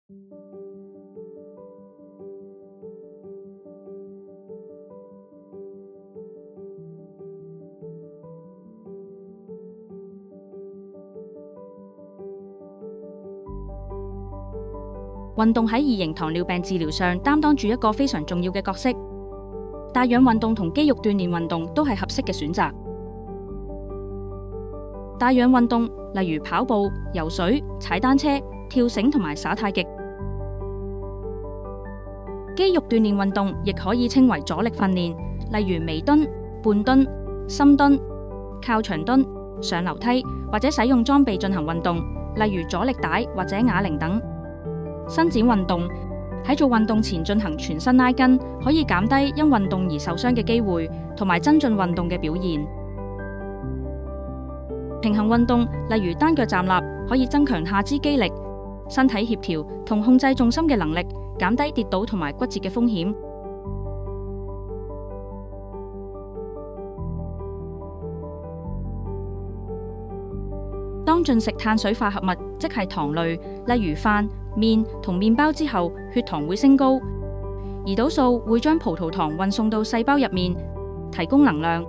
運動喺二型糖尿病治療上擔當住一個非常重要嘅角色，帶氧運動同肌肉鍛煉運動都係合適嘅選擇。帶氧運動例如跑步、游水、踩單車、跳繩同埋耍太極。肌肉鍛煉運動亦可以稱為阻力訓練，例如微蹲、半蹲、深蹲、靠牆蹲、上樓梯或者使用裝備進行運動，例如阻力帶或者啞鈴等。伸展運動喺做運動前進行全身拉筋，可以減低因運動而受傷嘅機會，同埋增進運動嘅表現。平衡運動例如單腳站立，可以增強下肢肌力、身體協調同控制重心嘅能力，減低跌倒同埋骨折嘅風險。當進食碳水化合物，即係糖類，例如飯、麵同麵包之後，血糖會升高，胰島素會將葡萄糖運送到細胞入面，提供能量。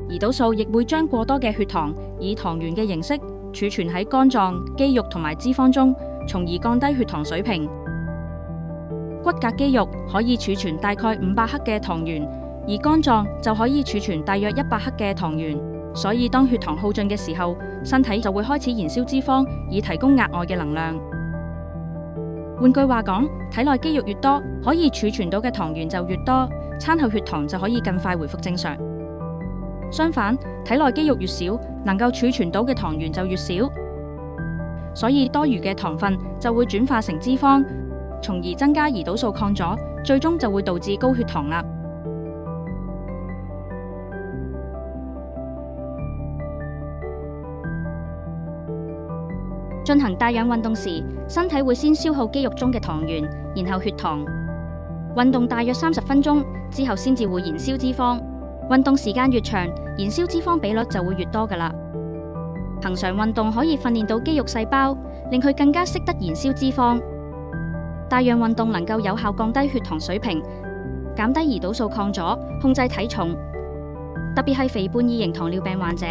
胰島素亦會將過多嘅血糖以糖原嘅形式儲存喺肝臟、肌肉同埋脂肪中，從而降低血糖水平。骨骼肌肉可以儲存大概500克嘅糖原，而肝臟就可以儲存大約100克嘅糖原。所以當血糖耗盡嘅時候，身體就會開始燃燒脂肪，以提供額外嘅能量。換句話講，體內肌肉越多，可以儲存到嘅糖原就越多，餐後血糖就可以更快回復正常。相反，體內肌肉越少，能夠儲存到嘅糖原就越少，所以多餘嘅糖分就會轉化成脂肪，從而增加胰島素抗阻，最終就會導致高血糖啦。進行帶氧運動時，身體會先消耗肌肉中嘅糖原，然後血糖。運動大約30分鐘之後先至會燃燒脂肪。運動時間越長，燃燒脂肪比率就會越多㗎喇。恆常運動可以訓練到肌肉細胞，令佢更加識得燃燒脂肪。帶氧運動能夠有效降低血糖水平，減低胰島素抗阻，控制體重。特別係肥胖2型糖尿病患者，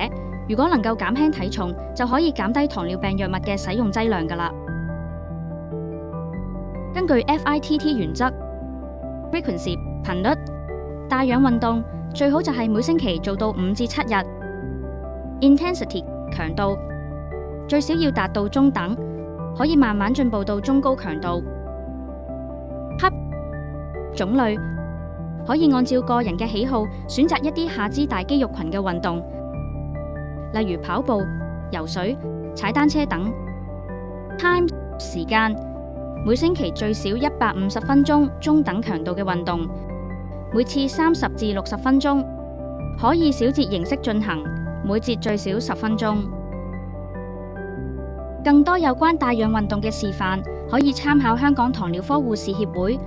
如果能夠減輕體重，就可以減低糖尿病藥物嘅使用劑量㗎喇。根據 FITT 原則 ，frequency 頻率，帶氧運動最好就係每星期做到5至7日 ，intensity 強度最少要達到中等，可以慢慢進步到中高強度。種類可以按照個人嘅喜好選擇一啲下肢大肌肉群嘅運動，例如跑步、游水、踩單車等。Time 時間每星期最少150分鐘中等強度嘅運動，每次30至60分鐘，可以小節形式進行，每節最少10分鐘。更多有關帶氧運動嘅示範，可以參考香港糖尿科護士協會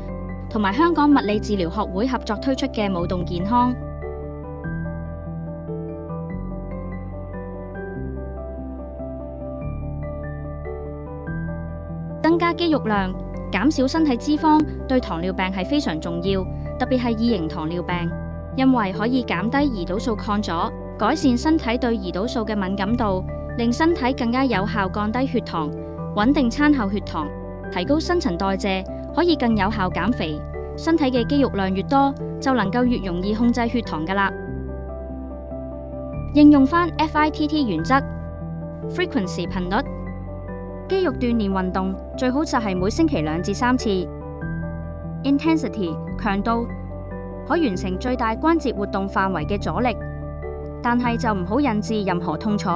同埋香港物理治療學會合作推出嘅舞動健康。增加肌肉量，減少身體脂肪，對糖尿病係非常重要，特別係2型糖尿病，因為可以減低胰島素抗阻，改善身體對胰島素嘅敏感度，令身體更加有效降低血糖，穩定餐後血糖，提高新陳代謝，可以更有效減肥。身體嘅肌肉量越多，就能夠越容易控制血糖㗎喇。應用返 FITT 原則 ，frequency 頻率，肌肉鍛煉運動最好就係每星期2至3次 ，intensity 強度可完成最大關節活動範圍嘅阻力，但係就唔好引致任何痛楚，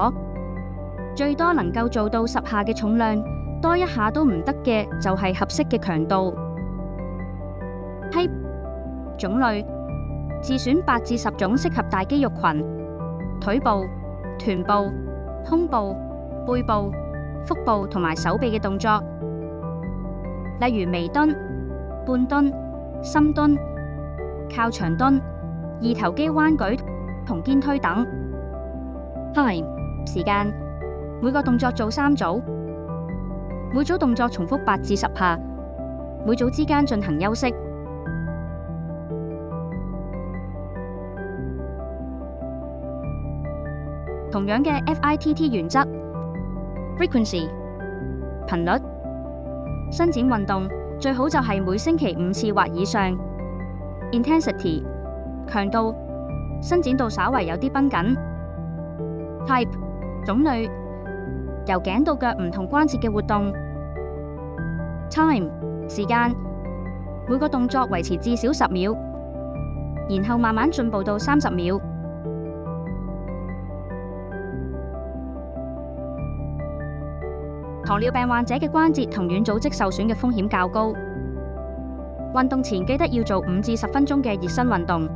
最多能夠做到10下嘅重量，多1下都唔得嘅就係合適嘅強度。種類自選8至10種適合大肌肉群，腿部、臀部、胸部、背部、腹部同埋手臂嘅動作，例如微蹲、半蹲、深蹲、靠牆蹲、二頭肌彎舉同肩推等。Time 時間每個動作做3組，每組動作重複8至10下，每組之間進行休息。同樣嘅 FITT 原則 ，frequency 頻率，伸展運動最好就係每星期5次或以上 ，intensity 強度，伸展到稍為有啲繃緊 ，type 種類，由頸到腳唔同關節嘅活動 ，time 時間，每個動作維持至少10秒，然後慢慢進步到30秒。糖尿病患者嘅關節同軟組織受損嘅風險較高。運動前記得要做5至10分鐘嘅熱身運動，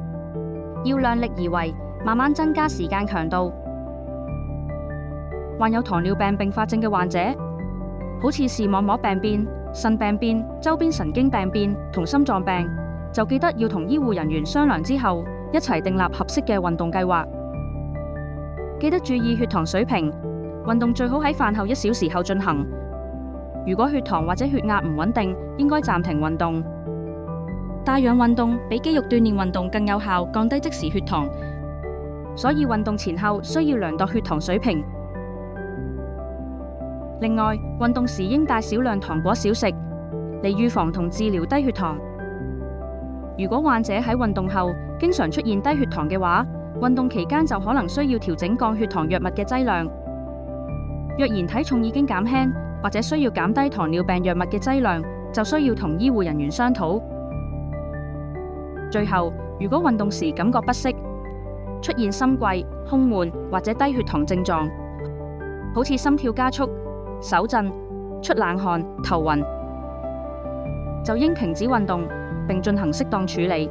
要量力而為，慢慢增加時間強度。患有糖尿病併發症嘅患者，好似視網膜病變、腎病變、周邊神經病變同心臟病，就記得要同醫護人員商量之後，一齊訂立合適嘅運動計劃。記得注意血糖水平。運動最好喺飯後1小時後進行。如果血糖或者血壓唔穩定，應該暫停運動。帶氧運動比肌肉鍛煉運動更有效降低即時血糖，所以運動前後需要量度血糖水平。另外，運動時應帶少量糖果小食，嚟預防同治療低血糖。如果患者喺運動後經常出現低血糖嘅話，運動期間就可能需要調整降血糖藥物嘅劑量。若然體重已經減輕，或者需要減低糖尿病藥物嘅劑量，就需要同醫護人員商討。最後，如果運動時感覺不適，出現心悸、胸悶或者低血糖症狀，好似心跳加速、手震、出冷汗、頭暈，就應停止運動並進行適當處理。